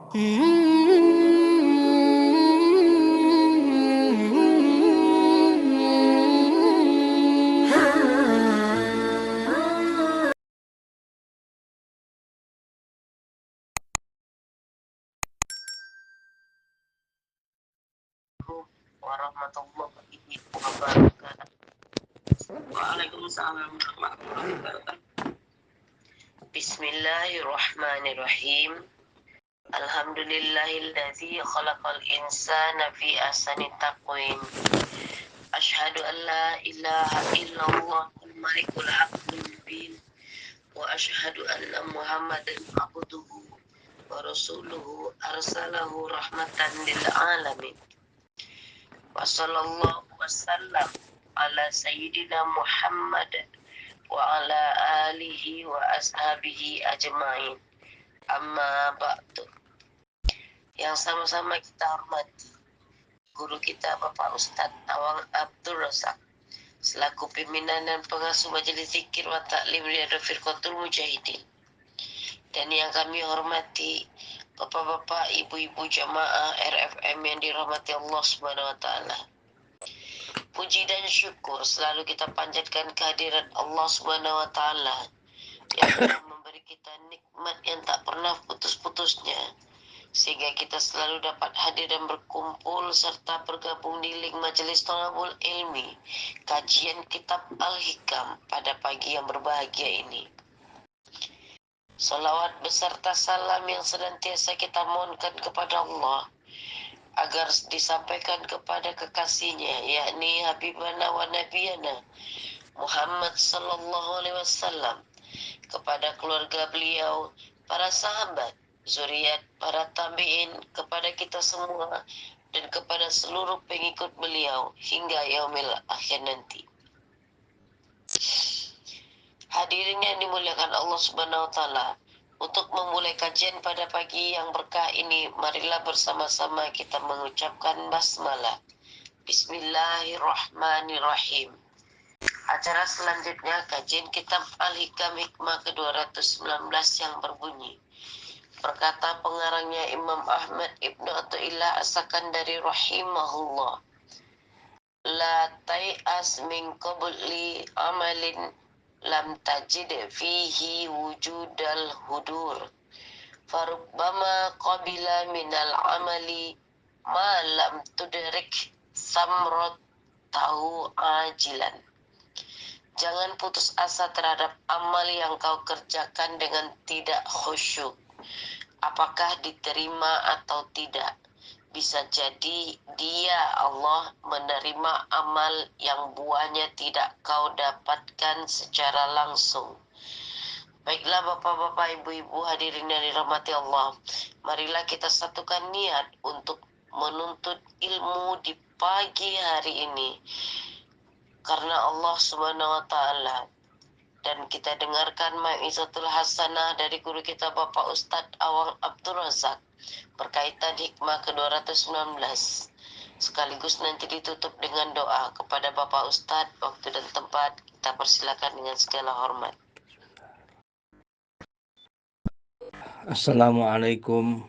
Warahmatullahi wabarakatuh. Waalaikumsalam warahmatullahi wabarakatuh. Bismillahirrahmanirrahim. Alhamdulillahilladzi khalaqal insana fi ahsani taqwim. Asyhadu an la ilaha illallahul malikul haqqul mubin. Wa asyhadu anna Muhammadan abduhu wa rasuluhu arsalahu rahmatan lil alamin. Wa sallallahu wasallam ala sayyidina Muhammad wa ala alihi wa ashabihi ajma'in. Amma ba'du. Yang sama-sama kita hormati guru kita Bapak Ustadz Awang Abdul Razak selaku pimpinan dan pengasuh Majelis Zikir wa Ta'lim Riyadhah Firqatul Mujahidin, dan yang kami hormati Bapak-bapak, ibu-ibu jamaah RFM yang dirahmati Allah Subhanahu wa taala. Puji dan syukur selalu kita panjatkan kehadirat Allah Subhanahu wa taala yang telah memberi kita nikmat yang tak pernah putus-putusnya, sehingga kita selalu dapat hadir dan berkumpul serta bergabung di link Majelis Thalabul Ilmi kajian kitab Al-Hikam pada pagi yang berbahagia ini. Salawat beserta salam yang senantiasa kita mohonkan kepada Allah agar disampaikan kepada kekasihnya, yakni Habibana wa Nabiyana Muhammad sallallahu alaihi wasallam, kepada keluarga beliau, para sahabat, zuriat, para tabi'in, kepada kita semua, dan kepada seluruh pengikut beliau hingga yaumil akhir nanti. Hadirin yang dimuliakan Allah Subhanahu wa taala, untuk memulai kajian pada pagi yang berkah ini, marilah bersama-sama kita mengucapkan basmalah. Bismillahirrahmanirrahim. Acara selanjutnya kajian kitab Al-Hikam hikmah ke-219 yang berbunyi, berkata pengarangnya Imam Ahmad Ibnu Athaillah As-Sakandari rahimahullah, la tai'as min qabli amalin lam tajid fihi wujudal hudur, farubbama qabila minal amali ma lam tudrik samrat tahu ajilan. Jangan putus asa terhadap amal yang kau kerjakan dengan tidak khusyuk, apakah diterima atau tidak. Bisa jadi dia Allah menerima amal yang buahnya tidak kau dapatkan secara langsung. Baiklah bapak-bapak, ibu-ibu hadirin yang dirahmati Allah, marilah kita satukan niat untuk menuntut ilmu di pagi hari ini karena Allah Subhanahu wa taala, dan kita dengarkan mau'izatul hasanah dari guru kita Bapak Ustadz Awang Abdul Razak berkaitan hikmah ke-219, sekaligus nanti ditutup dengan doa kepada Bapak Ustadz. Waktu dan tempat kita persilakan dengan segala hormat. Assalamualaikum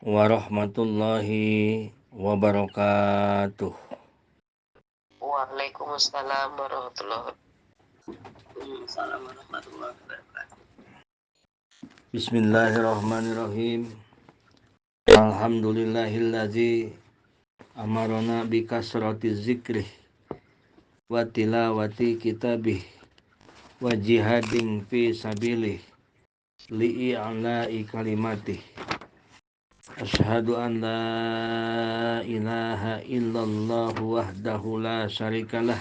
warahmatullahi wabarakatuh. Waalaikumsalam warahmatullahi wabarakatuh. Bismillahirrahmanirrahim. Alhamdulillahillazi amarona bikasrati zikrih wa tilawati kitabih wa jihadin fi sabilih li'i'la'i kalimatih. Asyhadu an la ilaha illallah wahdahu la syarikalah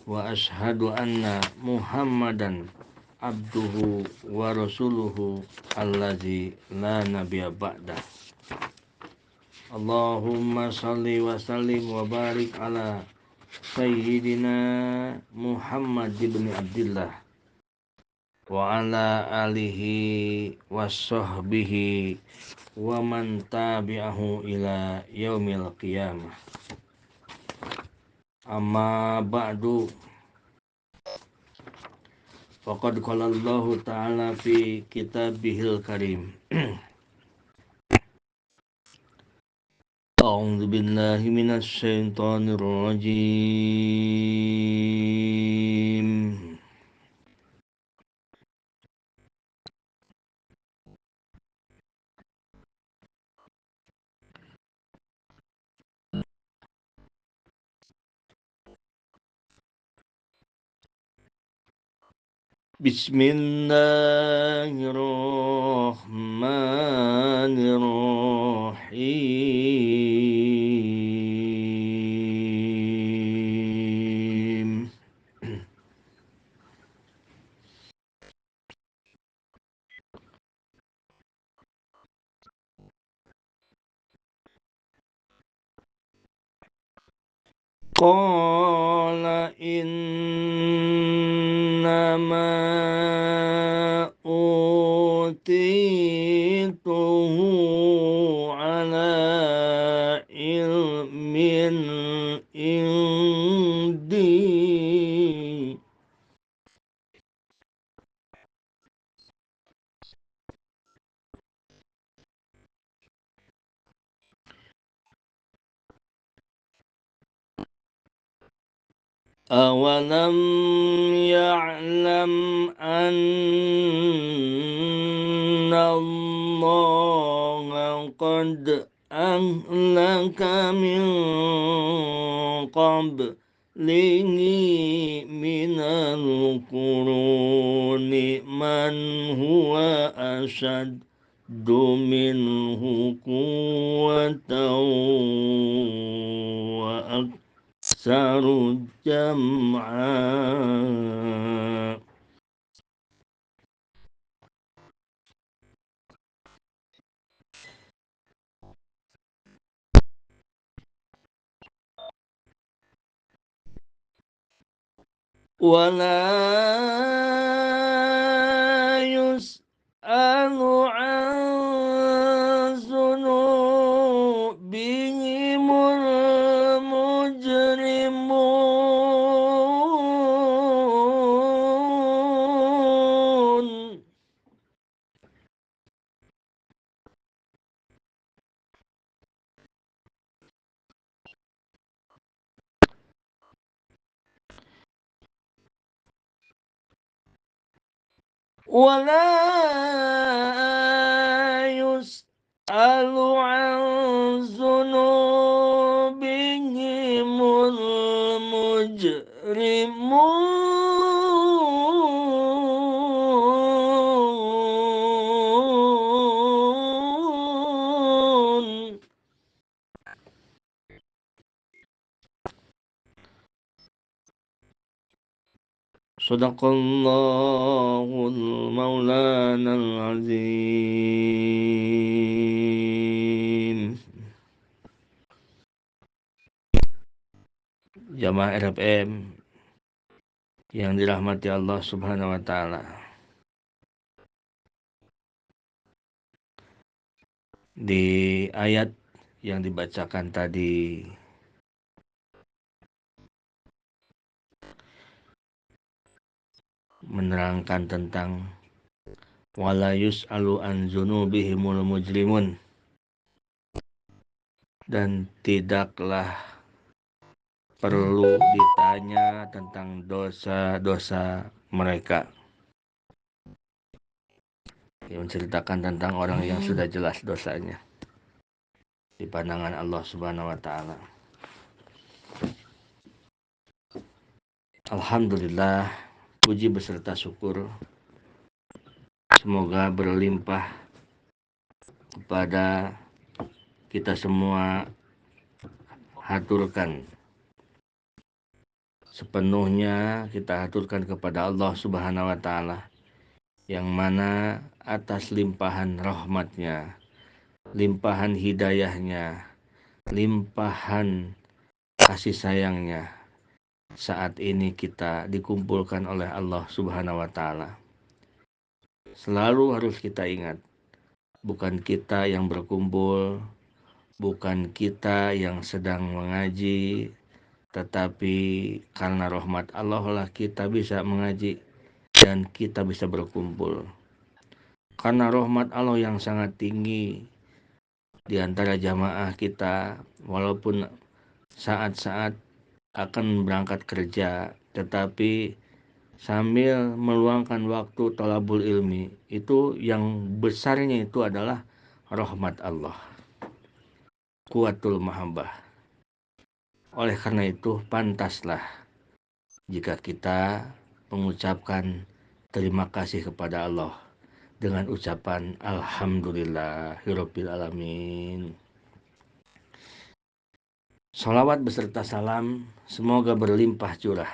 wa asyhadu anna Muhammadan abduhu wa rasuluhu allazi la nabiyya ba'dah. Allahumma salli wa sallim wa barik ala sayyidina Muhammad ibn Abdillah wa ala alihi wa sahbihi wa man tabi'ahu ila yaumil qiyamah. Amma ba'du. Faqad qala Allah ta'ala fi kitabihil karim أعوذ بالله من الشيطان الرجيم. Bismillahirrahmanirrahim. Qala innama utituhu ala ilmin indi. أولم يعلم أن الله قد أهلك من قبله من القرون من هو أشد منه قوة وأكثر جمعا. ولا يسأل عن ذنوبهم المجرمون. ولا يسأل عن ذنوبهم المجرمون. Sadaqallahul maulanal azim. Jamaah RFM yang dirahmati Allah Subhanahu wa taala. Di ayat yang dibacakan tadi menerangkan tentang wala yus'alu an dzunubihimul mujrimun, dan tidaklah perlu ditanya tentang dosa-dosa mereka. Yang menceritakan tentang orang yang sudah jelas dosanya di pandangan Allah Subhanahu wa taala. Alhamdulillah, puji beserta syukur semoga berlimpah kepada kita semua, haturkan sepenuhnya, kita haturkan kepada Allah Subhanahu wa taala, yang mana atas limpahan rahmatnya, limpahan hidayahnya, limpahan kasih sayangnya, saat ini kita dikumpulkan oleh Allah Subhanahu wa taala. Selalu harus kita ingat, bukan kita yang berkumpul, bukan kita yang sedang mengaji, tetapi karena rahmat Allah lah kita bisa mengaji dan kita bisa berkumpul. Karena rahmat Allah yang sangat tinggi, di antara jamaah kita, walaupun saat-saat akan berangkat kerja, tetapi sambil meluangkan waktu thalabul ilmi, itu yang besarnya itu adalah rahmat Allah, kuatul mahabbah. Oleh karena itu pantaslah jika kita mengucapkan terima kasih kepada Allah dengan ucapan Alhamdulillahirabbil alamin. Salawat beserta salam semoga berlimpah curah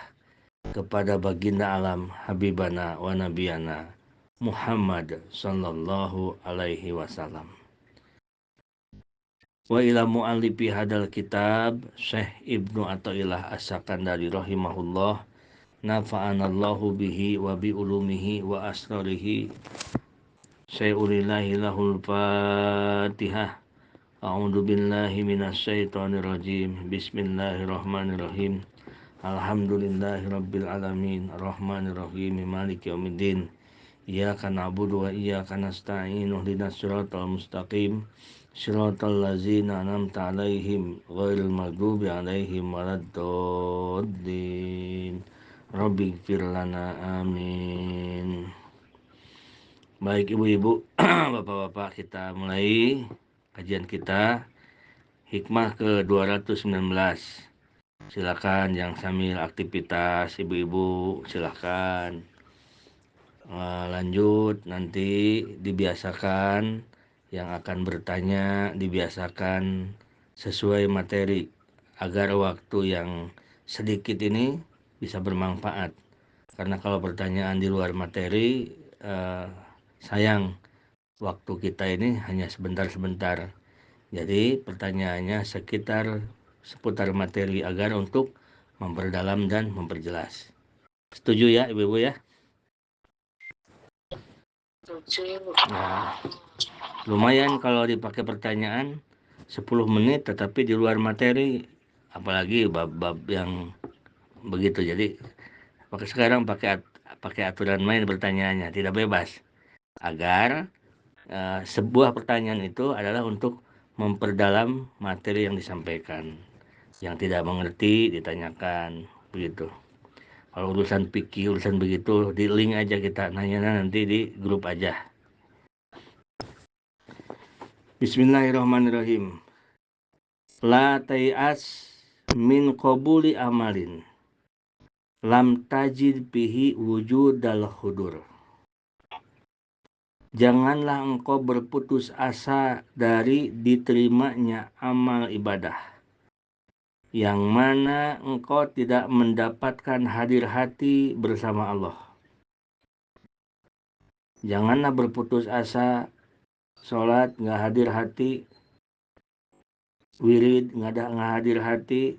kepada baginda alam Habibana wa Nabiyana Muhammad sallallahu alaihi wasallam. Wa ila mu'allifi hadal kitab Syekh Ibnu Athaillah As-Sakandari rahimahullah, nafa'anallahu bihi wa bi ulumihi wa asrarihi. Syai'ulillahi lahul fatihah. A'udzu billahi minasyaitonir rajim. Bismillahirrahmanirrahim. Alhamdulillahirabbil alamin, arrahmanir rahim, maliki yaumiddin. Iyyaka na'budu wa iyyaka nasta'in, ihdinas siratal mustaqim, siratal ladzina an'amta 'alaihim ghairil maghdubi 'alaihim waladdallin. Rabbighfir lana, amin. Baik ibu-ibu, bapak-bapak, kita mulai kajian kita hikmah ke-219. Silakan yang sambil aktivitas ibu-ibu silakan lanjut, nanti dibiasakan yang akan bertanya dibiasakan sesuai materi agar waktu yang sedikit ini bisa bermanfaat, karena kalau pertanyaan di luar materi sayang waktu kita ini hanya sebentar-sebentar. Jadi pertanyaannya seputar materi agar untuk memperdalam dan memperjelas. Setuju ya ibu-ibu ya? Setuju. Nah, lumayan kalau dipakai pertanyaan 10 menit tetapi di luar materi, apalagi bab-bab yang begitu. Jadi sekarang pakai aturan main pertanyaannya, tidak bebas, agar sebuah pertanyaan itu adalah untuk memperdalam materi yang disampaikan. Yang tidak mengerti ditanyakan, begitu. Kalau urusan fikih, urusan begitu, di link aja kita nanya nanti di grup aja. Bismillahirrahmanirrahim. La tai'as min qabuli amalin lam tajid bihi wujudal hudur. Janganlah engkau berputus asa dari diterimanya amal ibadah yang mana engkau tidak mendapatkan hadir hati bersama Allah. Janganlah berputus asa, sholat nggak hadir hati, wirid nggak hadir hati.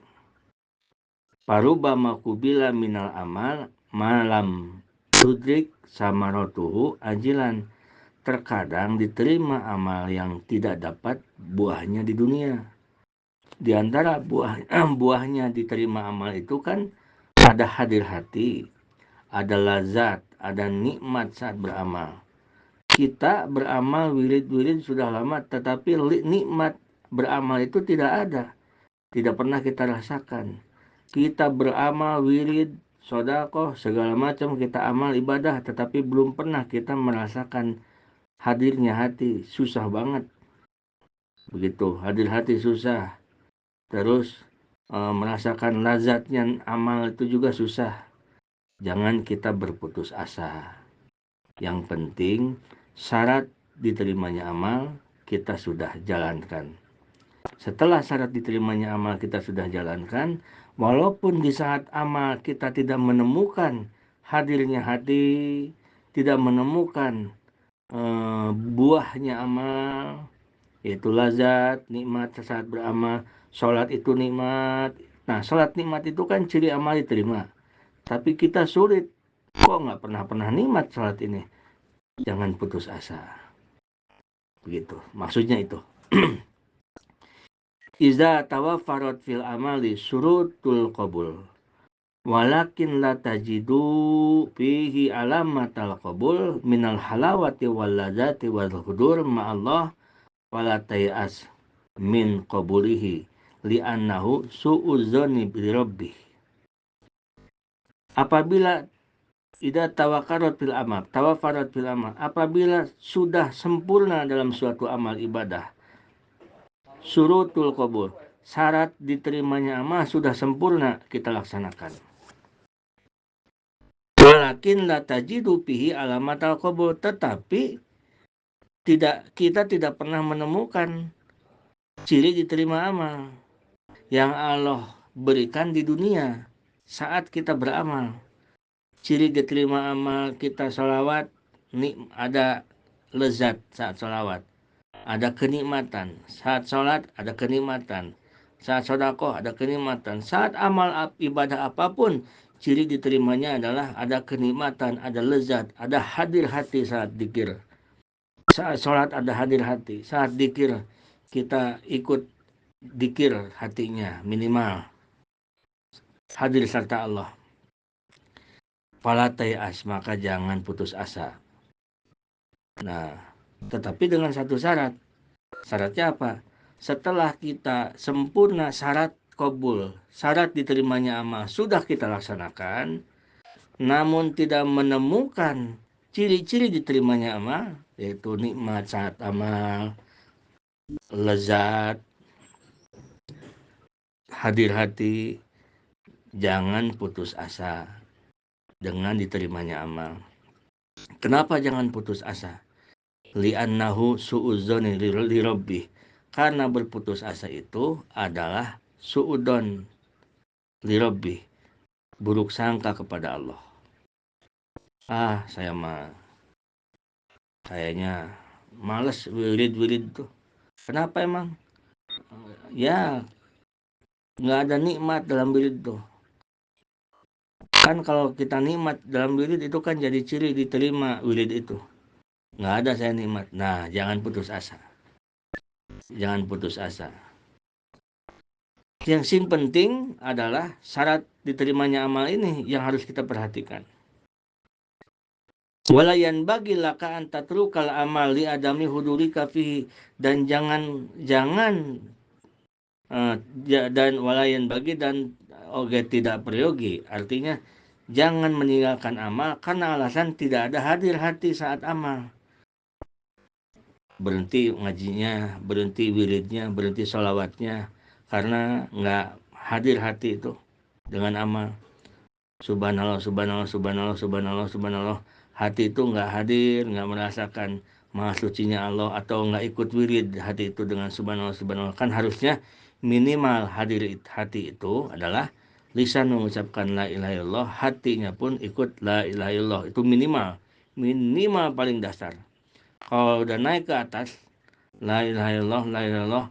Parubama kubila minal amal malam tudrik samarotuhu ajilan. Terkadang diterima amal yang tidak dapat buahnya di dunia. Di antara buahnya diterima amal itu kan ada hadir hati, ada lazat, ada nikmat saat beramal. Kita beramal wirid-wirid sudah lama, tetapi nikmat beramal itu tidak ada, tidak pernah kita rasakan. Kita beramal wirid, sedekah, segala macam kita amal ibadah, tetapi belum pernah kita merasakan hadirnya hati. Susah banget begitu, hadir hati susah. Terus merasakan lazatnya amal itu juga susah. Jangan kita berputus asa. Yang penting syarat diterimanya amal kita sudah jalankan. Setelah syarat diterimanya amal kita sudah jalankan, walaupun di saat amal kita tidak menemukan hadirnya hati, tidak menemukan buahnya amal, yaitu lazat, nikmat saat beramal. Sholat itu nikmat. Nah, sholat nikmat itu kan ciri amal diterima. Tapi kita sulit, kok nggak pernah nikmat sholat ini. Jangan putus asa. Begitu, maksudnya itu. Iza tawaffarat fil amali surutul qabul, walakin la tajidu fihi alamatal qabul minal halawati wal ladzati wal hudur ma'allah wala tayas. min qabulihi li'annahu su'udzoni bi rabbih. Apabila tawafarat fil amal, apabila sudah sempurna dalam suatu amal ibadah, surutul qabul, syarat diterimanya amal sudah sempurna kita laksanakan. Walakin la tajidu fihi alamatal qabul, tetapi kita tidak pernah menemukan ciri diterima amal yang Allah berikan di dunia saat kita beramal. Ciri diterima amal kita sholawat, ada lezat saat sholawat, ada kenikmatan. Saat sholat ada kenikmatan. Saat sedekah ada kenikmatan. Saat amal ibadah apapun, ciri diterimanya adalah ada kenikmatan, ada lezat, ada hadir hati saat zikir. Saat sholat ada hadir hati. Saat zikir kita ikut zikir hatinya minimal. Hadir serta Allah. Fala tay'as, maka jangan putus asa. Nah, tetapi dengan satu syarat. Syaratnya apa? Setelah kita sempurna syarat qabul, syarat diterimanya amal sudah kita laksanakan, namun tidak menemukan ciri-ciri diterimanya amal, yaitu nikmat saat amal, lezat, hadir hati, jangan putus asa dengan diterimanya amal. Kenapa jangan putus asa? Li'annahu su'udzoni li rabbih, karena berputus asa itu adalah su'udon li rabbih, buruk sangka kepada Allah. Saya mah kayaknya males wirid tuh. Kenapa emang? Ya, nggak ada nikmat dalam wirid tuh. Kan kalau kita nikmat dalam wirid itu kan jadi ciri diterima wirid itu. Nggak ada saya nikmat. Nah, jangan putus asa. Jangan putus asa. Yang penting adalah syarat diterimanya amal ini yang harus kita perhatikan. Walayan bagi laka antatrukal amal li adami hudurika fihi, dan jangan dan walayan bagi dan tidak peryogi, artinya jangan meninggalkan amal karena alasan tidak ada hadir hati saat amal. Berhenti ngajinya, berhenti wiridnya, berhenti sholawatnya karena nggak hadir hati itu dengan amal. Subhanallah, subhanallah, subhanallah, subhanallah, subhanallah. Hati itu nggak hadir, nggak merasakan maha sucinya Allah, atau nggak ikut wirid hati itu dengan subhanallah, subhanallah. Kan harusnya minimal hadir hati itu adalah lisan mengucapkan la ilaha illallah, hatinya pun ikut la ilaha illallah. Itu minimal paling dasar. Kalau udah naik ke atas la ilaha illallah, la ilaha illallah,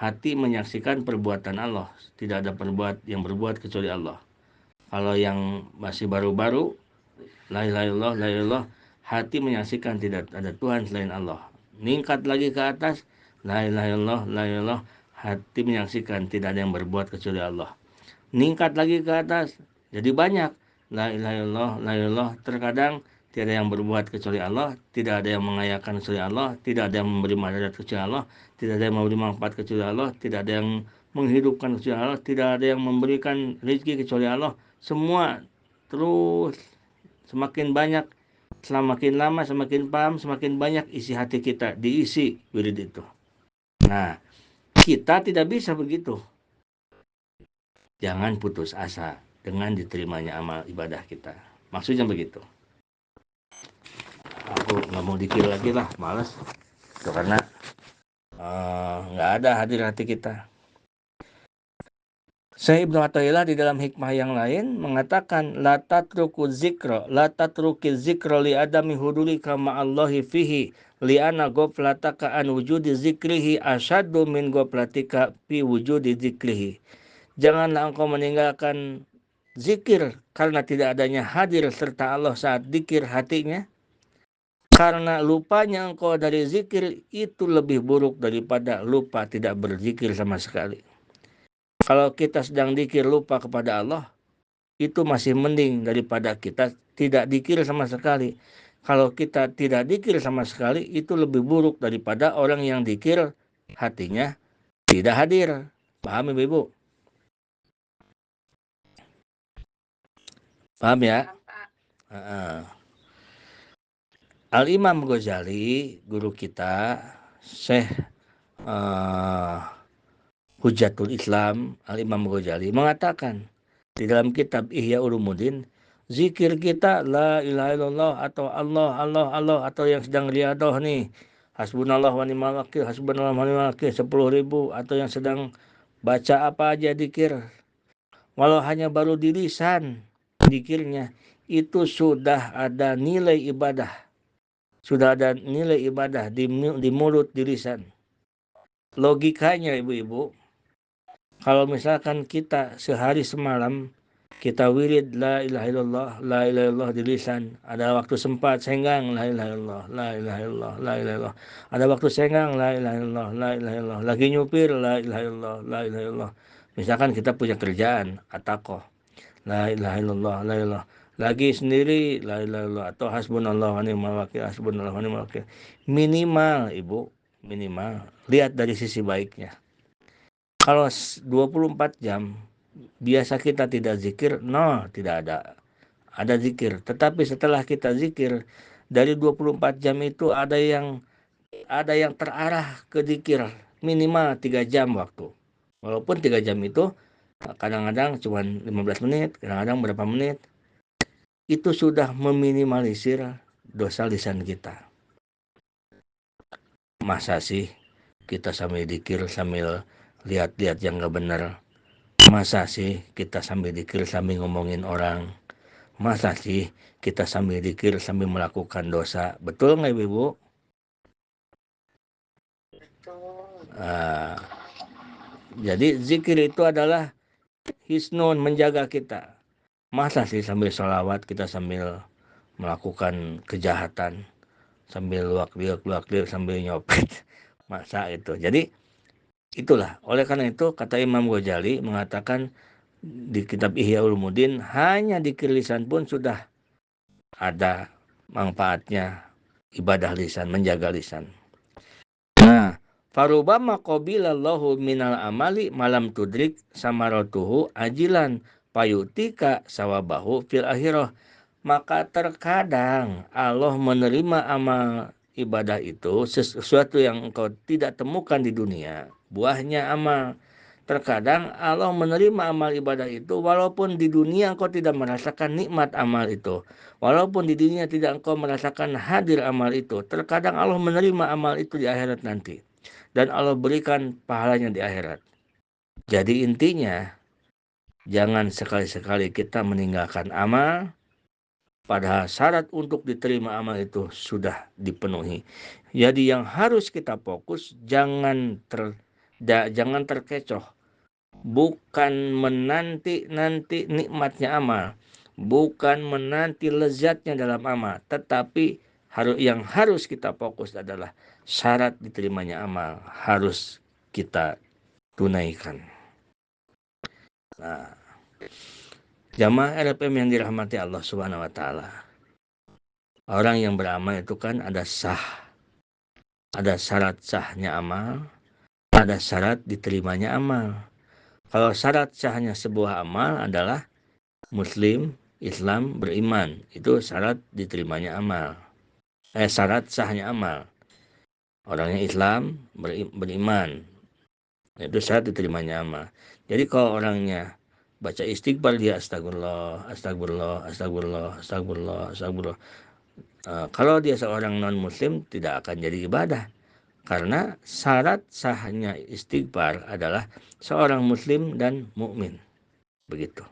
hati menyaksikan perbuatan Allah, tidak ada yang berbuat kecuali Allah. Kalau yang masih baru-baru, la ilaha illallah, la ilaha illallah, hati menyaksikan tidak ada Tuhan selain Allah. Ningkat lagi ke atas, la ilaha illallah, la ilaha illallah, hati menyaksikan tidak ada yang berbuat kecuali Allah. Ningkat lagi ke atas, jadi banyak, la ilaha illallah, la ilaha illallah, terkadang tidak ada yang berbuat kecuali Allah, tidak ada yang mengayakan kecuali Allah, tidak ada yang memberi manfaat kecuali Allah, tidak ada yang memberi manfaat kecuali Allah, tidak ada yang menghidupkan kecuali Allah, tidak ada yang memberikan rezeki kecuali Allah. Semua terus semakin banyak, semakin lama semakin paham, semakin banyak isi hati kita diisi wirid itu. Nah, kita tidak bisa begitu. Jangan putus asa dengan diterimanya amal ibadah kita. Maksudnya begitu. Aku nggak mau dikir lagi lah, malas. Itu karena nggak ada hadir hati kita. Syekh Ibnu Athaillah di dalam hikmah yang lain mengatakan la tatruku zikra li adami hudurika ma'allahi fihi li'anna ghaflataka an wujudi zikrihi asyaddu min ghaflatika fi wujudi zikrihi. Janganlah engkau meninggalkan zikir karena tidak adanya hadir serta Allah saat zikir hatinya. Karena lupanya engkau dari zikir itu lebih buruk daripada lupa tidak berzikir sama sekali. Kalau kita sedang zikir lupa kepada Allah, itu masih mending daripada kita tidak zikir sama sekali. Kalau kita tidak zikir sama sekali, itu lebih buruk daripada orang yang zikir hatinya tidak hadir. Paham Ibu? Paham ya? Al-Imam Ghazali, guru kita, Syekh Hujatul Islam, Al-Imam Ghazali mengatakan di dalam kitab Ihya Ulumuddin, zikir kita la ilaha illallah atau Allah Allah Allah atau yang sedang riadoh nih, hasbunallah wa ni'mal wakil, hasbunallah wa ni'mal wakil 10.000, atau yang sedang baca apa aja zikir, walau hanya baru di lisan zikirnya, itu sudah ada nilai ibadah, sudah ada nilai ibadah di mulut, di lisan. Logikanya ibu-ibu, kalau misalkan kita sehari semalam kita wirid la ilaha illallah, la ilaha illallah di lisan, ada waktu sempat senggang la ilaha illallah, la ilaha illallah, la ilaha illallah, ada waktu senggang la ilaha illallah, la ilaha illallah, lagi nyupir la ilaha illallah, la ilaha illallah. Misalkan kita punya kerjaan atakoh, la ilaha illallah, la ilaha, lagi sendiri la ilaha illallah, atau hasbunallah wa ni'mal wakil, hasbunallah wa ni'mal wakil. Minimal ibu, minimal lihat dari sisi baiknya. Kalau 24 jam biasa kita tidak zikir, tidak ada zikir. Tetapi setelah kita zikir, dari 24 jam itu ada yang terarah ke zikir, minimal 3 jam waktu. Walaupun 3 jam itu kadang-kadang cuma 15 menit, kadang-kadang berapa menit, itu sudah meminimalisir dosa lisan kita. Masa sih kita sambil zikir sambil lihat-lihat yang gak benar? Masa sih kita sambil zikir sambil ngomongin orang? Masa sih kita sambil zikir sambil melakukan dosa? Betul nggak Ibu? Jadi zikir itu adalah hisnun, menjaga kita. Masa sih sambil sholawat kita sambil melakukan kejahatan, sambil luak-liuk sambil nyopet? Masa itu? Jadi itulah, oleh karena itu kata Imam Ghazali mengatakan di kitab Ihya Ulumuddin, hanya zikir lisan pun sudah ada manfaatnya ibadah lisan, menjaga lisan. Nah, farubama qabilallahu minal amali malam tudrik samaratuhu ajilan payutika sawabahu fil akhirah. Maka terkadang Allah menerima amal ibadah itu, sesuatu yang engkau tidak temukan di dunia, buahnya amal. Terkadang Allah menerima amal ibadah itu walaupun di dunia engkau tidak merasakan nikmat amal itu. Walaupun di dunia tidak engkau merasakan hadir amal itu. Terkadang Allah menerima amal itu di akhirat nanti. Dan Allah berikan pahalanya di akhirat. Jadi intinya, jangan sekali-sekali kita meninggalkan amal, padahal syarat untuk diterima amal itu sudah dipenuhi. Jadi yang harus kita fokus, jangan terkecoh. Bukan menanti-nanti nikmatnya amal, bukan menanti lezatnya dalam amal, tetapi yang harus kita fokus adalah syarat diterimanya amal harus kita tunaikan. Nah, jamaah RPM yang dirahmati Allah Subhanahu wa taala. Orang yang beramal itu kan ada syarat sahnya amal, ada syarat diterimanya amal. Kalau syarat sahnya sebuah amal adalah Muslim, Islam, beriman. Itu syarat diterimanya amal. Syarat sahnya amal. Orangnya Islam, beriman. Itu syarat diterimanya amal. Jadi kalau orangnya baca istighfar, dia astagfirullah, astagfirullah, astagfirullah, astagfirullah, astagfirullah. Kalau dia seorang non-Muslim, tidak akan jadi ibadah. Karena syarat sahnya istighfar adalah seorang Muslim dan mukmin. Begitu.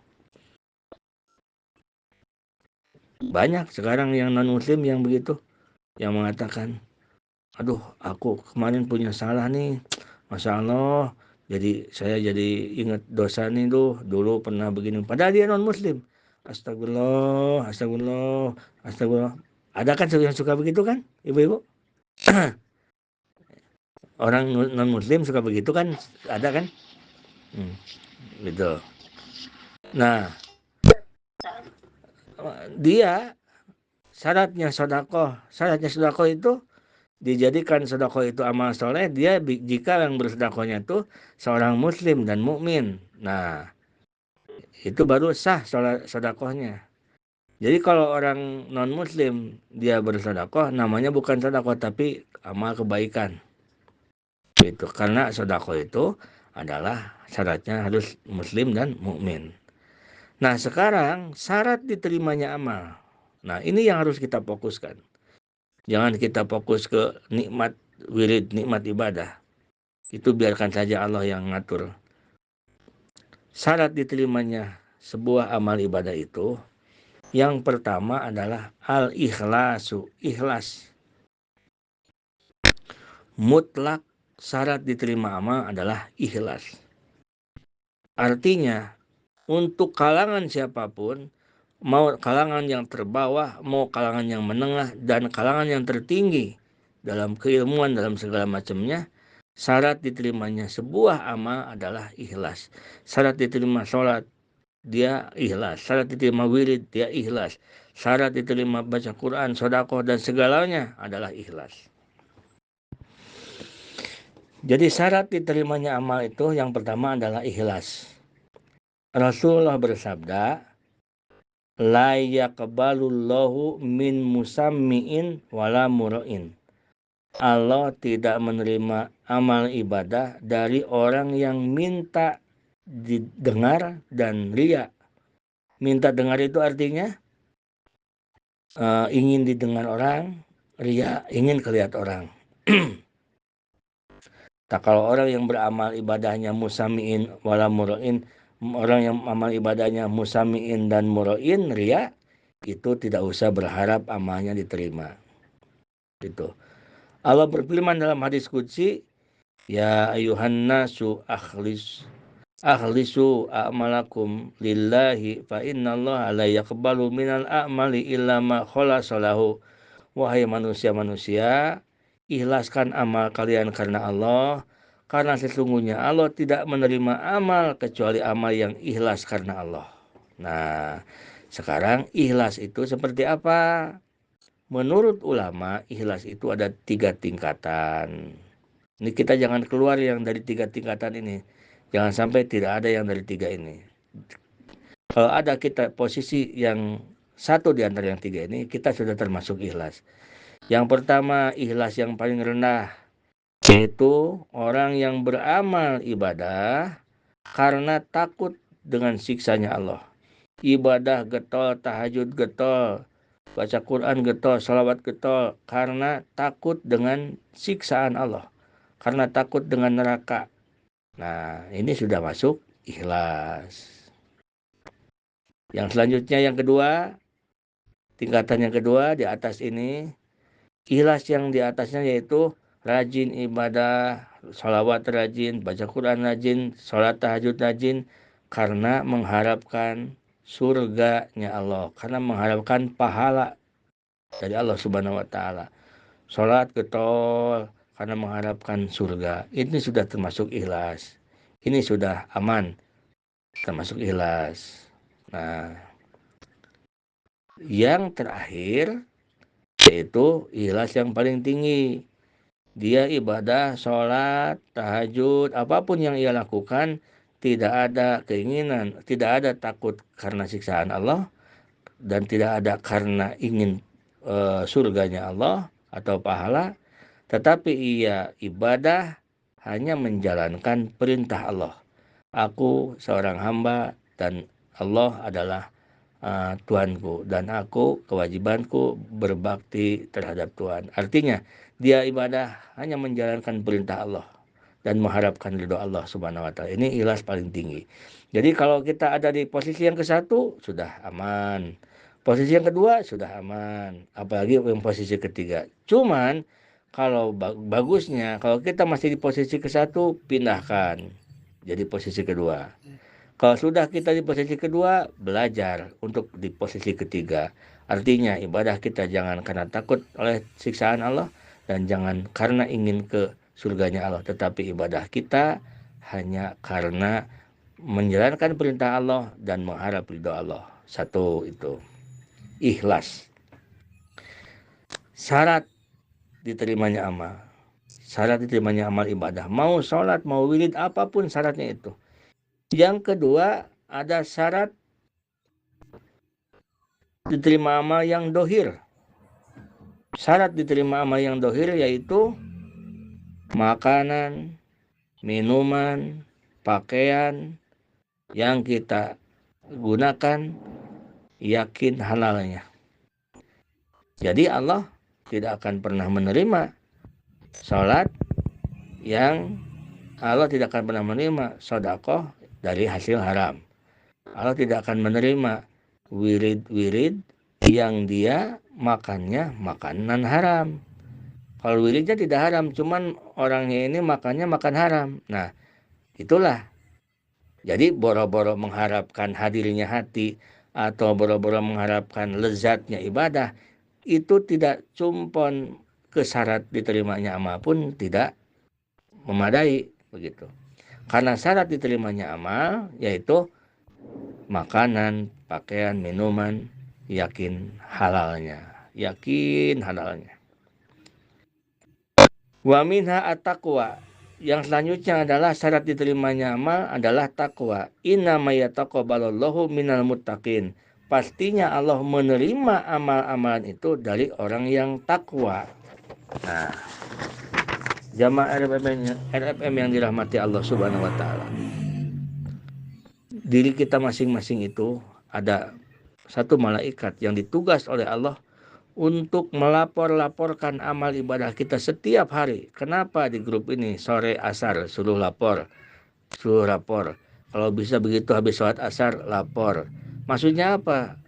Banyak sekarang yang non-Muslim yang begitu, yang mengatakan, aduh aku kemarin punya salah nih, Masya Allah, jadi saya jadi ingat dosa nih dulu pernah begini. Padahal dia non-Muslim. Astagfirullah, astagfirullah, astagfirullah. Ada kan yang suka begitu kan, ibu-ibu? Orang non-Muslim suka begitu kan, ada kan? Gitu. Nah, dia syaratnya sedekah itu dijadikan sedekah itu amal soleh dia jika yang bersedekahnya itu seorang muslim dan mukmin. Nah, itu baru sah sedekahnya. Jadi kalau orang non muslim dia bersedekah namanya bukan sedekah tapi amal kebaikan. Itu karena sedekah itu adalah syaratnya harus muslim dan mukmin. Nah, sekarang syarat diterimanya amal. Nah, ini yang harus kita fokuskan. Jangan kita fokus ke nikmat wirid, nikmat ibadah. Itu biarkan saja Allah yang ngatur. Syarat diterimanya sebuah amal ibadah itu, yang pertama adalah al-ikhlasu, ikhlas. Mutlak syarat diterima amal adalah ikhlas. Artinya, untuk kalangan siapapun, mau kalangan yang terbawah, mau kalangan yang menengah, dan kalangan yang tertinggi dalam keilmuan, dalam segala macamnya, syarat diterimanya sebuah amal adalah ikhlas. Syarat diterima sholat, dia ikhlas. Syarat diterima wirid, dia ikhlas. Syarat diterima baca Quran, sedekah, dan segalanya adalah ikhlas. Jadi syarat diterimanya amal itu yang pertama adalah ikhlas. Rasulullah bersabda, la yaqbalullahu min musammi'in wala mura'in. Allah tidak menerima amal ibadah dari orang yang minta didengar dan ria. Minta dengar itu artinya ingin didengar orang, ria ingin kelihatan orang. Tak kalau orang yang beramal ibadahnya musamiin wala mura'in, orang yang amal ibadahnya musamiin dan mura'in, ria, itu tidak usah berharap amalnya diterima. Itu. Allah berfirman dalam hadis qudsi, ya ayuhan nasu akhlisu a'malakum lillahi fa innallaha la yaqbalu minal a'mali illa ma khalasalahu. Wahai manusia-manusia, ikhlaskan amal kalian karena Allah, karena sesungguhnya Allah tidak menerima amal kecuali amal yang ikhlas karena Allah. Nah, sekarang ikhlas itu seperti apa? Menurut ulama, ikhlas itu ada 3 tingkatan. Ini kita jangan keluar yang dari 3 tingkatan ini. Jangan sampai tidak ada yang dari 3 ini. Kalau ada kita posisi yang satu di antara yang 3 ini, kita sudah termasuk ikhlas. Yang pertama, ikhlas yang paling rendah, yaitu orang yang beramal ibadah karena takut dengan siksanya Allah. Ibadah getol, tahajud getol, baca Quran getol, salawat getol, karena takut dengan siksaan Allah, karena takut dengan neraka. Nah, ini sudah masuk ikhlas. Yang selanjutnya yang kedua, tingkatan yang kedua di atas ini, ikhlas yang di atasnya yaitu rajin ibadah, sholawat rajin, baca Quran rajin, sholat tahajud rajin, karena mengharapkan surganya Allah, karena mengharapkan pahala dari Allah Subhanahu wa Ta'ala. Sholat getol karena mengharapkan surga. Ini sudah termasuk ikhlas. Ini sudah aman, termasuk ikhlas. Nah, yang terakhir yaitu ikhlas yang paling tinggi. Dia ibadah, sholat, tahajud, apapun yang ia lakukan, tidak ada keinginan, tidak ada takut karena siksaan Allah, dan tidak ada karena ingin surganya Allah atau pahala, tetapi ia ibadah hanya menjalankan perintah Allah. Aku seorang hamba dan Allah adalah Tuhanku, dan aku kewajibanku berbakti terhadap Tuhan. Artinya dia ibadah hanya menjalankan perintah Allah dan mengharapkan ridho Allah Subhanahu wa Ta'ala. Ini ikhlas paling tinggi. Jadi kalau kita ada di posisi yang ke-1 sudah aman, posisi yang kedua sudah aman, apalagi yang posisi ketiga. Cuman kalau bagusnya kalau kita masih di posisi ke-1, pindahkan jadi posisi kedua. Kalau sudah kita di posisi kedua, belajar untuk di posisi ketiga. Artinya ibadah kita jangan karena takut oleh siksaan Allah dan jangan karena ingin ke surganya Allah, tetapi ibadah kita hanya karena menjalankan perintah Allah dan mengharap ridho Allah. Satu itu ikhlas. Syarat diterimanya amal. Syarat diterimanya amal ibadah. Mau sholat, mau wirid, apapun syaratnya itu. Yang kedua, ada syarat diterima amal yang dohir. Syarat diterima amal yang dohir yaitu makanan, minuman, pakaian yang kita gunakan yakin halalnya. Jadi Allah tidak akan pernah menerima sholat yang Allah tidak akan pernah menerima sedekah dari hasil haram. Allah tidak akan menerima wirid-wirid yang dia makannya makanan haram. Kalau wiridnya tidak haram, cuman orangnya ini makannya makan haram. Nah, itulah. Jadi boro-boro mengharapkan hadirnya hati atau boro-boro mengharapkan lezatnya ibadah, itu tidak cumpon ke syarat diterimanya amal pun tidak memadai begitu. Karena syarat diterimanya amal yaitu makanan, pakaian, minuman yakin halalnya. Wa minha at-taqwa. Yang selanjutnya adalah syarat diterimanya amal adalah takwa. Inna ma yataqabbalallahu minal muttaqin. Pastinya Allah menerima amal-amalan itu dari orang yang takwa. Nah, jamaah RFM yang dirahmati Allah Subhanahu wa taala. Diri kita masing-masing itu ada satu malaikat yang ditugas oleh Allah untuk melaporkan amal ibadah kita setiap hari. Kenapa di grup ini sore asar suruh lapor. Kalau bisa begitu habis sholat asar lapor. Maksudnya apa?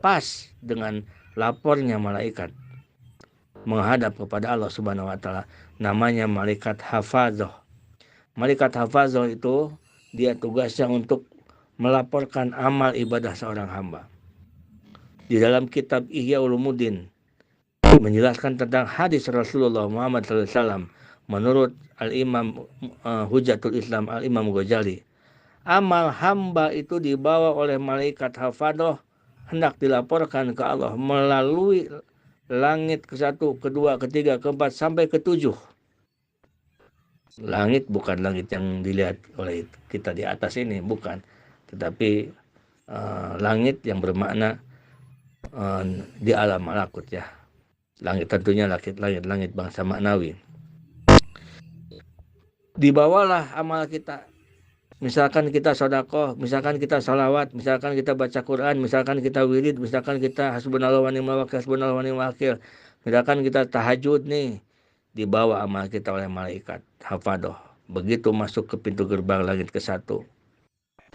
Pas dengan lapornya malaikat menghadap kepada Allah Subhanahu wa taala. Namanya malaikat hafazah. Malaikat hafazah itu dia tugasnya untuk melaporkan amal ibadah seorang hamba. Di dalam kitab Ihya Ulumuddin menjelaskan tentang hadis Rasulullah Muhammad SAW menurut Al-Imam Hujatul Islam Al-Imam Ghazali, amal hamba itu dibawa oleh malaikat hafadzah hendak dilaporkan ke Allah melalui langit ke-1, ke-2, ke-3, ke-4 sampai ke-7. Langit bukan langit yang dilihat oleh kita di atas ini, bukan, tetapi langit yang bermakna di alam malakut ya. Langit tentunya langit bangsa maknawi. Dibawalah amal kita. Misalkan kita sedekah, misalkan kita salawat, misalkan kita baca Quran, misalkan kita wirid, misalkan kita hasbunallah wa ni'mal wakil, hasbunallah wa ni'mal wakil, misalkan kita tahajud nih, dibawa amal kita oleh malaikat hafadzah. Begitu masuk ke pintu gerbang langit ke-1,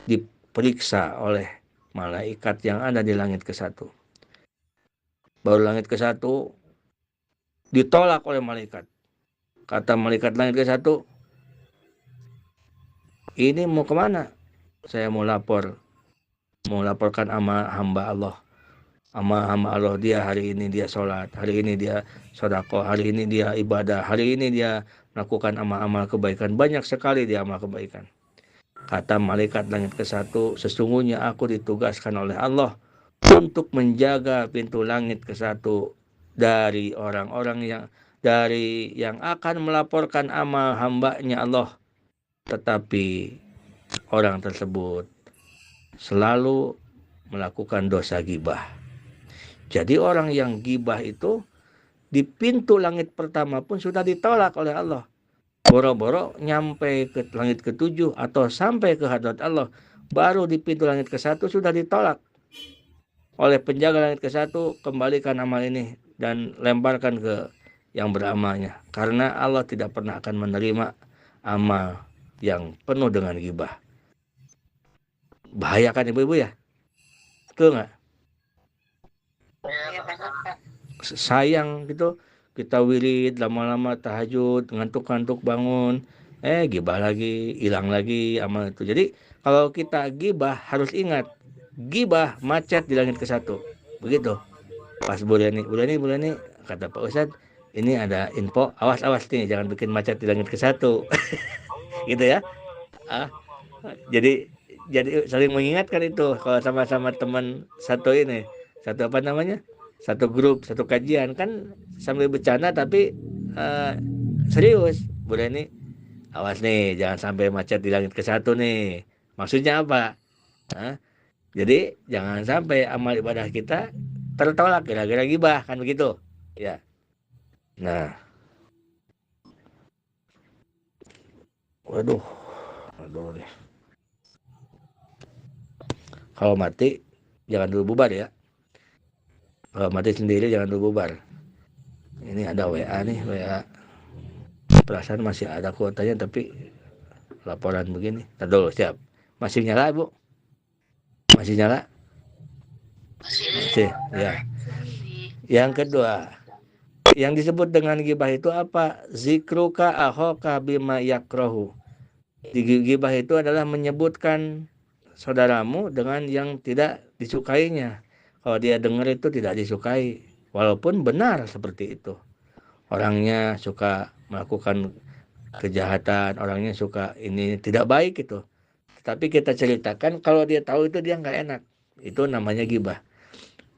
diperiksa oleh malaikat yang ada di langit ke-1. Baru langit ke-1 ditolak oleh malaikat. Kata malaikat langit ke-1, ini mau kemana? Saya mau laporkan amal hamba Allah. Amal hamba Allah, dia hari ini dia sholat, hari ini dia sedekah, hari ini dia ibadah, hari ini dia melakukan amal-amal kebaikan. Banyak sekali dia amal kebaikan. Kata malaikat langit ke-1, sesungguhnya aku ditugaskan oleh Allah untuk menjaga pintu langit ke-1 dari orang-orang yang akan melaporkan amal hambanya Allah. Tetapi orang tersebut selalu melakukan dosa gibah. Jadi orang yang gibah itu di pintu langit pertama pun sudah ditolak oleh Allah. Boro-boro nyampe ke langit ke-7 atau sampai ke hadrat Allah, baru di pintu langit ke-1 sudah ditolak oleh penjaga langit ke-1. Kembalikan amal ini dan lemparkan ke yang beramalnya, karena Allah tidak pernah akan menerima amal yang penuh dengan gibah. Bahaya kan ibu-ibu ya? Betul nggak? Sayang gitu, kita wirid lama-lama tahajud, ngantuk-ngantuk bangun, gibah lagi, hilang lagi amal itu. Jadi kalau kita gibah harus ingat, gibah macet di langit ke-1. Begitu. Pas Buleni kata Pak Ustadz, ini ada info, awas nih, jangan bikin macet di langit ke-1. Gitu ya. Jadi saling mengingatkan itu kalau sama-sama teman satu grup, satu kajian kan, sambil bercanda tapi serius. Boleh nih, awas nih, jangan sampai macet di langit ke-1 nih. Maksudnya apa? Jadi jangan sampai amal ibadah kita tertolak gara-gara gibah, kan begitu? Ya. Nah, waduh deh. Kalau mati jangan dulu bubar ya. Kalau mati sendiri jangan dulu bubar. Ini ada WA nih, WA. Perasaan masih ada kuotanya tapi laporan begini. Ntar dulu, siap. Masih nyala, Bu? Masih nyala? Masih, ya. Yang kedua, yang disebut dengan gibah itu apa? Zikruka ahoka bima yakrohu. Di gibah itu adalah menyebutkan saudaramu dengan yang tidak disukainya. Kalau dia dengar itu tidak disukai, walaupun benar seperti itu. Orangnya suka melakukan kejahatan, orangnya suka ini tidak baik itu. Tapi kita ceritakan, kalau dia tahu itu dia nggak enak. Itu namanya gibah.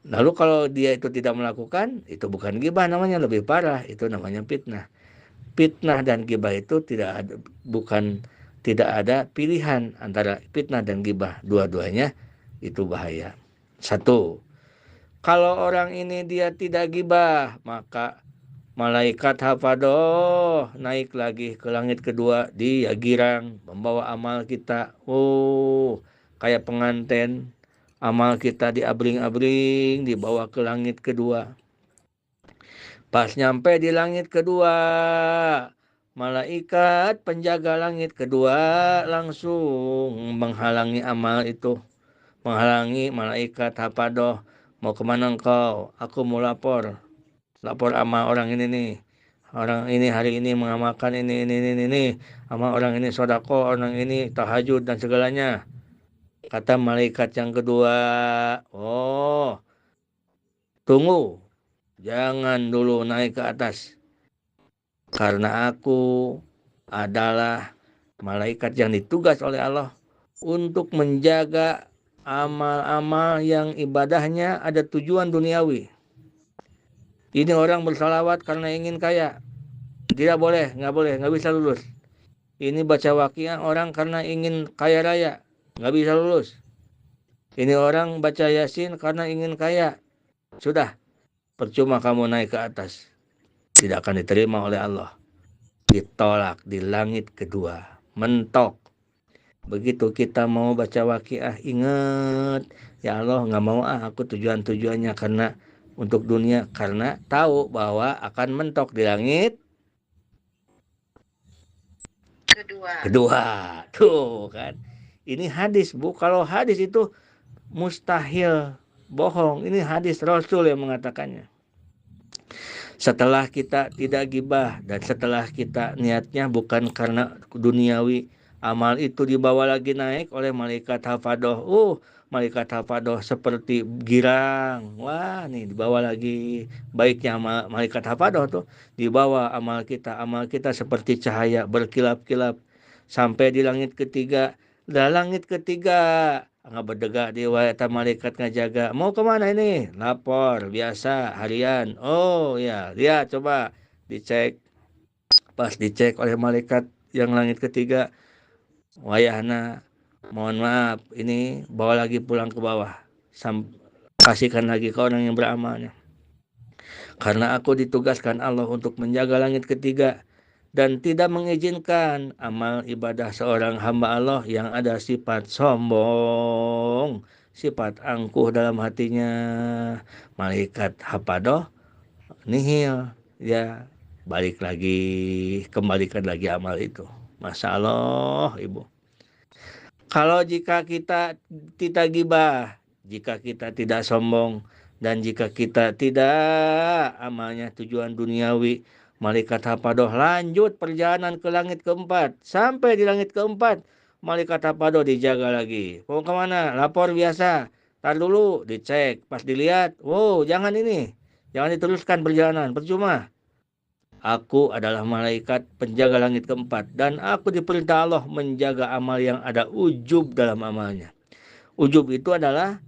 Lalu kalau dia itu tidak melakukan, itu bukan gibah namanya, lebih parah. Itu namanya fitnah. Fitnah dan gibah itu tidak ada pilihan antara fitnah dan gibah. Dua-duanya itu bahaya. 1. Kalau orang ini dia tidak gibah, maka malaikat hafadoh naik lagi ke langit kedua, dia girang membawa amal kita. Kayak pengantin, amal kita diabring-abring, dibawa ke langit kedua. Pas nyampe di langit kedua, malaikat penjaga langit kedua langsung menghalangi amal itu. Menghalangi malaikat hafadoh. Mau kemana engkau? Aku mau lapor amal orang ini nih. Orang ini hari ini mengamalkan ini. Amal orang ini sodako, orang ini tahajud dan segalanya. Kata malaikat yang kedua, tunggu, jangan dulu naik ke atas. Karena aku adalah malaikat yang ditugas oleh Allah untuk menjaga amal-amal yang ibadahnya ada tujuan duniawi. Ini orang bersalawat karena ingin kaya. Tidak boleh, nggak bisa lulus. Ini baca waqiah orang karena ingin kaya raya. Nggak bisa lulus. Ini orang baca yasin karena ingin kaya. Sudah, percuma kamu naik ke atas. Tidak akan diterima oleh Allah. Ditolak di langit kedua. Mentok. Begitu kita mau baca waqiah, ingat, ya Allah nggak mau aku tujuannya karena untuk dunia, karena tahu bahwa akan mentok di langit kedua. Tuh kan, ini hadis, Bu. Kalau hadis itu mustahil bohong. Ini hadis Rasul yang mengatakannya. Setelah kita tidak gibah dan setelah kita niatnya bukan karena duniawi, amal itu dibawa lagi naik oleh malaikat hafadoh. Malaikat hafadoh seperti girang. Wah, nih dibawa lagi. Baiknya malaikat hafadoh tuh dibawa amal kita seperti cahaya berkilap-kilap sampai di langit ketiga. Langit ketiga nggak berdegak di wayata malaikat ngajaga. Mau kemana ini? Lapor biasa harian. Ya, lihat coba dicek. Pas dicek oleh malaikat yang langit ketiga, wayahna, mohon maaf, ini bawa lagi pulang ke bawah. Kasihkan lagi ke orang yang beramalnya. Karena aku ditugaskan Allah untuk menjaga langit ketiga dan tidak mengizinkan amal ibadah seorang hamba Allah yang ada sifat sombong, sifat angkuh dalam hatinya. Malaikat hafadoh nihil, ya kembalikan lagi amal itu. Masya Allah, Ibu. Kalau jika kita tidak gibah, jika kita tidak sombong, dan jika kita tidak amalnya tujuan duniawi, malaikat hafadoh lanjut perjalanan ke langit keempat. Sampai di langit keempat, malaikat hafadoh dijaga lagi. Mau kemana? Lapor biasa. Tar dulu, dicek. Pas dilihat, jangan ini. Jangan diteruskan perjalanan, percuma. Aku adalah malaikat penjaga langit keempat. Dan aku diperintah Allah menjaga amal yang ada ujub dalam amalnya. Ujub itu adalah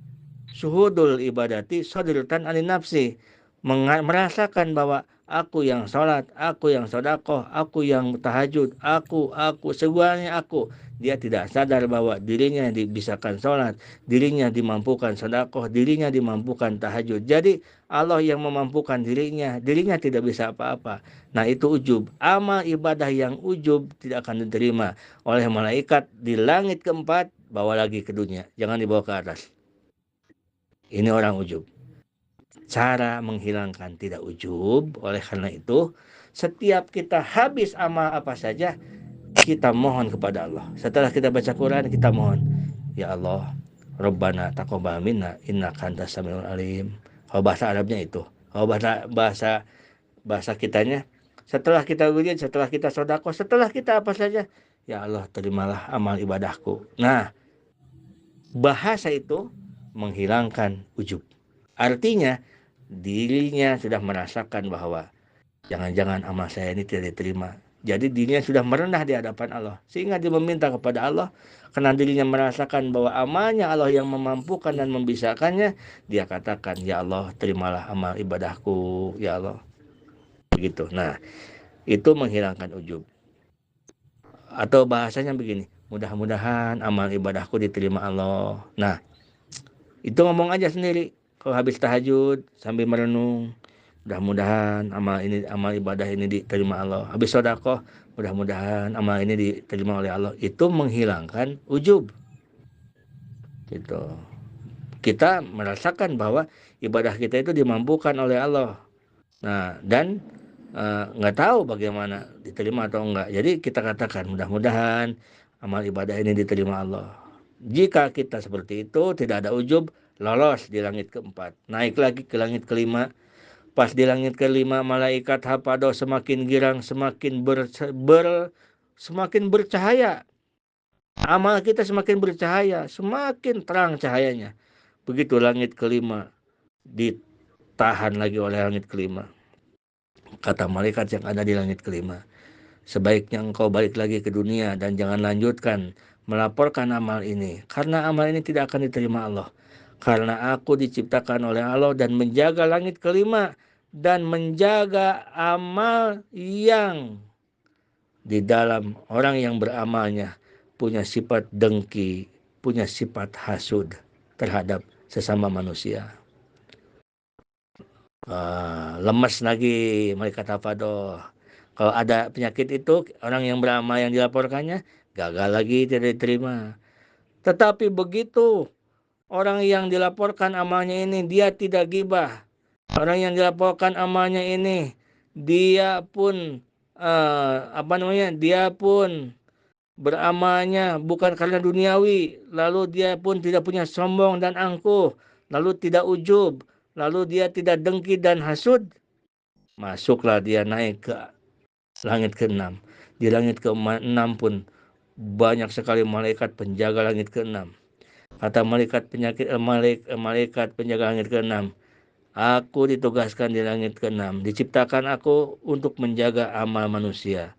suhudul ibadati sodiltan anin nafsi. Merasakan bahwa aku yang sholat, aku yang sodakoh, aku yang tahajud, aku, semuanya aku. Dia tidak sadar bahwa dirinya dibisakan sholat, dirinya dimampukan sodakoh, dirinya dimampukan tahajud. Jadi Allah yang memampukan dirinya tidak bisa apa-apa. Nah itu ujub. Amal ibadah yang ujub tidak akan diterima oleh malaikat di langit keempat, bawa lagi ke dunia. Jangan dibawa ke atas. Ini orang ujub. Cara menghilangkan tidak ujub, oleh karena itu setiap kita habis amal apa saja, kita mohon kepada Allah. Setelah kita baca Quran, kita mohon, ya Allah, Rabbana taqabbal minna innaka antas samiul alim. Kalau bahasa Arabnya itu. Kalau bahasa kitanya, setelah kita wirid, setelah kita sodako, setelah kita apa saja, ya Allah terimalah amal ibadahku. Nah, bahasa itu menghilangkan ujub. Artinya dirinya sudah merasakan bahwa jangan-jangan amal saya ini tidak diterima. Jadi dirinya sudah merendah di hadapan Allah. Sehingga dia meminta kepada Allah. Karena dirinya merasakan bahwa amalnya Allah yang memampukan dan membisakannya. Dia katakan, ya Allah terimalah amal ibadahku. Ya Allah. Begitu. Nah, itu menghilangkan ujub. Atau bahasanya begini. Mudah-mudahan amal ibadahku diterima Allah. Nah, itu ngomong aja sendiri. Kalau habis tahajud sambil merenung, mudah-mudahan amal ibadah ini diterima Allah. Habis sedekah, mudah-mudahan amal ini diterima oleh Allah. Itu menghilangkan ujub. Gitu. Kita merasakan bahwa ibadah kita itu dimampukan oleh Allah. Nah, dan nggak tahu bagaimana diterima atau enggak. Jadi kita katakan mudah-mudahan amal ibadah ini diterima Allah. Jika kita seperti itu, tidak ada ujub, lolos di langit keempat. Naik lagi ke langit kelima. Pas di langit kelima, malaikat hafado semakin girang, semakin bercahaya. Amal kita semakin bercahaya, semakin terang cahayanya. Begitu langit kelima ditahan lagi oleh langit kelima. Kata malaikat yang ada di langit kelima, sebaiknya engkau balik lagi ke dunia dan jangan lanjutkan melaporkan amal ini. Karena amal ini tidak akan diterima Allah. Karena aku diciptakan oleh Allah dan menjaga langit kelima dan menjaga amal yang di dalam orang yang beramalnya punya sifat dengki, punya sifat hasud terhadap sesama manusia. Lemes lagi malaikat hafadoh. Kalau ada penyakit itu, orang yang beramal yang dilaporkannya gagal lagi, tidak diterima. Tetapi begitu orang yang dilaporkan amalnya ini dia tidak gibah, orang yang dilaporkan amalnya ini dia pun dia pun beramalnya bukan karena duniawi, lalu dia pun tidak punya sombong dan angkuh, lalu tidak ujub, lalu dia tidak dengki dan hasud, masuklah dia naik ke langit ke-6. Di langit ke-6 pun banyak sekali malaikat penjaga langit ke-6. Kata malaikat penjaga langit ke-6, aku ditugaskan di langit ke-6. Diciptakan aku untuk menjaga amal manusia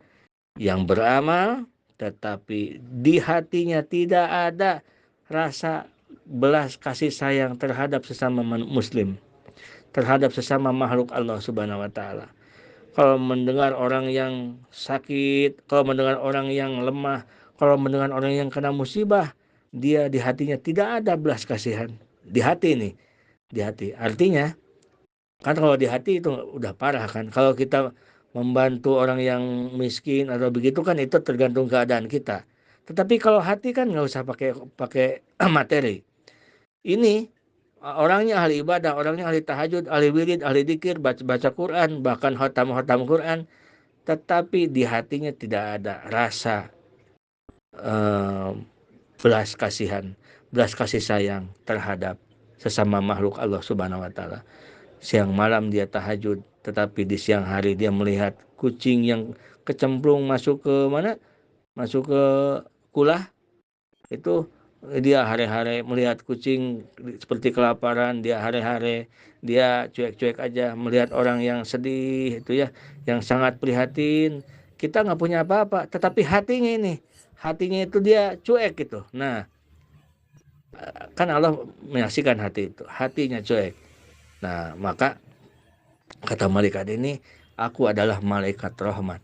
yang beramal, tetapi di hatinya tidak ada rasa belas kasih sayang terhadap sesama muslim, terhadap sesama makhluk Allah Subhanahu wa taala. Kalau mendengar orang yang sakit, kalau mendengar orang yang lemah, kalau mendengar orang yang kena musibah, dia di hatinya tidak ada belas kasihan. Di hati ini, di hati. Artinya, kan kalau di hati itu udah parah kan. Kalau kita membantu orang yang miskin atau begitu kan itu tergantung keadaan kita. Tetapi kalau hati kan nggak usah pakai materi. Ini orangnya ahli ibadah, orangnya ahli tahajud, ahli wirid, ahli dzikir, baca Quran, bahkan khatam Quran, tetapi di hatinya tidak ada rasa belas kasihan, belas kasih sayang terhadap sesama makhluk Allah Subhanahu wa taala. Siang malam dia tahajud, tetapi di siang hari dia melihat kucing yang kecemplung masuk ke mana? Masuk ke kulah. Itu dia hari-hari melihat kucing seperti kelaparan, dia hari-hari dia cuek-cuek aja melihat orang yang sedih itu ya, yang sangat prihatin. Kita nggak punya apa-apa, tetapi hatinya itu dia cuek gitu. Nah, kan Allah menyaksikan hati itu, hatinya cuek. Nah, maka kata malaikat ini, Aku adalah malaikat rahmat.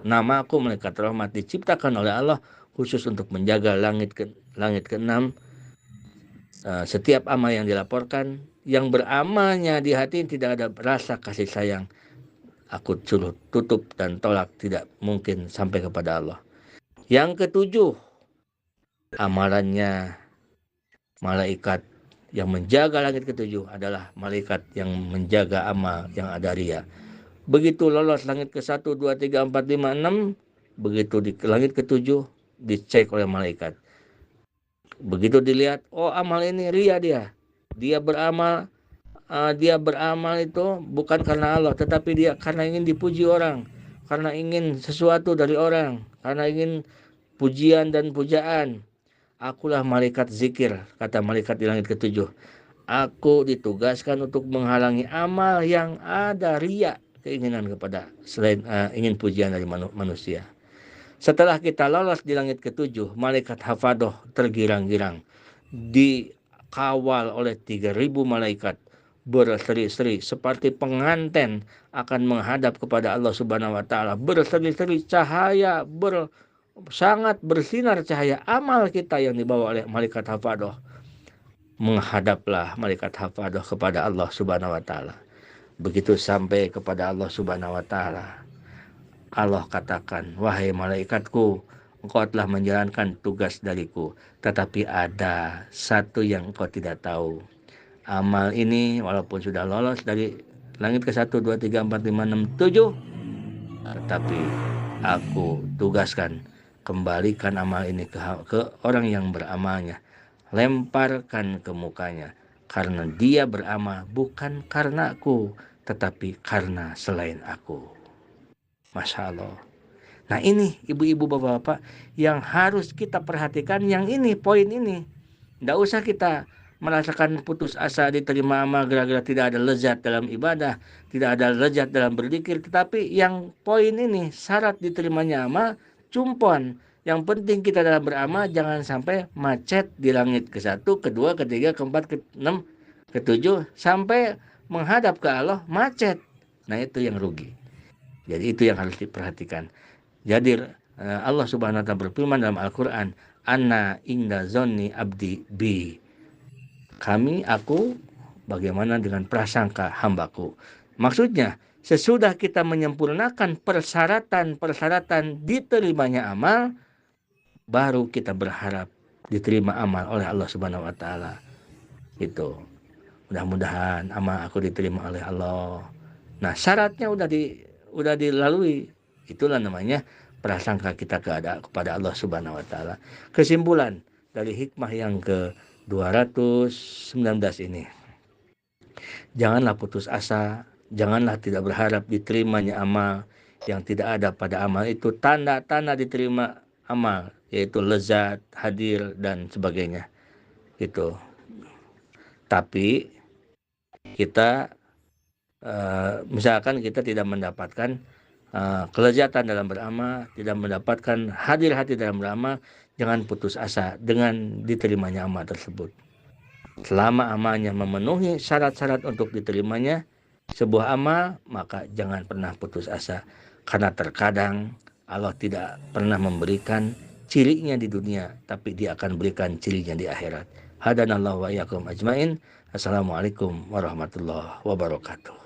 Nama aku malaikat rahmat, diciptakan oleh Allah khusus untuk menjaga langit keenam. Setiap amal yang dilaporkan, yang beramalnya di hati tidak ada rasa kasih sayang, aku suruh tutup dan tolak, tidak mungkin sampai kepada Allah. Yang ketujuh, amalannya malaikat yang menjaga langit ketujuh adalah malaikat yang menjaga amal yang ada ria. Begitu lolos langit ke 1, 2, 3, 4, 5, 6, begitu di langit ketujuh dicek oleh malaikat. Begitu dilihat, oh amal ini ria dia beramal itu bukan karena Allah, tetapi dia karena ingin dipuji orang, karena ingin sesuatu dari orang, karena ingin pujian dan pujaan. Akulah malaikat zikir, kata malaikat di langit ketujuh. Aku ditugaskan untuk menghalangi amal yang ada ria, keinginan kepada selain ingin pujian dari manusia. Setelah kita lolos di langit ketujuh, malaikat hafadoh tergirang-girang, dikawal oleh 3.000 malaikat berseri-seri seperti pengantin akan menghadap kepada Allah Subhanahu wa taala. Berseri-seri cahaya, sangat bersinar cahaya amal kita yang dibawa oleh malaikat hafadoh. Menghadaplah malaikat hafadoh kepada Allah Subhanahu wa taala. Begitu sampai kepada Allah Subhanahu wa taala, Allah katakan, wahai malaikatku, engkau telah menjalankan tugas dariku, tetapi ada satu yang engkau tidak tahu. Amal ini walaupun sudah lolos dari langit ke 1, 2, 3, 4, 5, 6, 7, tetapi aku tugaskan, kembalikan amal ini ke orang yang beramalnya. Lemparkan ke mukanya, karena dia beramal bukan karena aku, tetapi karena selain aku. Masya Allah. Nah ini ibu-ibu bapak-bapak yang harus kita perhatikan, yang ini poin ini. Tidak usah kita merasakan putus asa diterima amal gara-gara tidak ada lezat dalam ibadah, tidak ada lezat dalam berzikir. Tetapi yang poin ini, syarat diterimanya amal, cumpon. Yang penting kita dalam beramal jangan sampai macet di langit ke-1, ke-2, ke-3, ke-4, ke-6, ke-7 sampai menghadap ke Allah macet. Nah itu yang rugi. Jadi itu yang harus diperhatikan. Jadi Allah Subhanahu wa taala berfirman dalam Al-Qur'an, "Anna inda zonni abdi bi." Aku bagaimana dengan prasangka hambaku. Maksudnya, sesudah kita menyempurnakan persyaratan diterimanya amal, baru kita berharap diterima amal oleh Allah Subhanahu wa taala. Itu. Mudah-mudahan amal aku diterima oleh Allah. Nah, syaratnya udah dilalui. Itulah namanya prasangka kita kepada Allah Subhanahu wa taala. Kesimpulan dari hikmah yang ke-219 ini. Janganlah putus asa, janganlah tidak berharap diterimanya amal yang tidak ada pada amal itu. Tanda-tanda diterima amal yaitu lezat, hadir dan sebagainya. Gitu. Tapi kita misalkan kita tidak mendapatkan kelezatan dalam beramal, tidak mendapatkan hadir hati dalam beramal, jangan putus asa dengan diterimanya amal tersebut. Selama amalnya memenuhi syarat-syarat untuk diterimanya sebuah amal, maka jangan pernah putus asa. Karena terkadang Allah tidak pernah memberikan cirinya di dunia, tapi dia akan berikan cirinya di akhirat. Hadanallahu wa iyyakum ajmain. Assalamualaikum warahmatullahi wabarakatuh.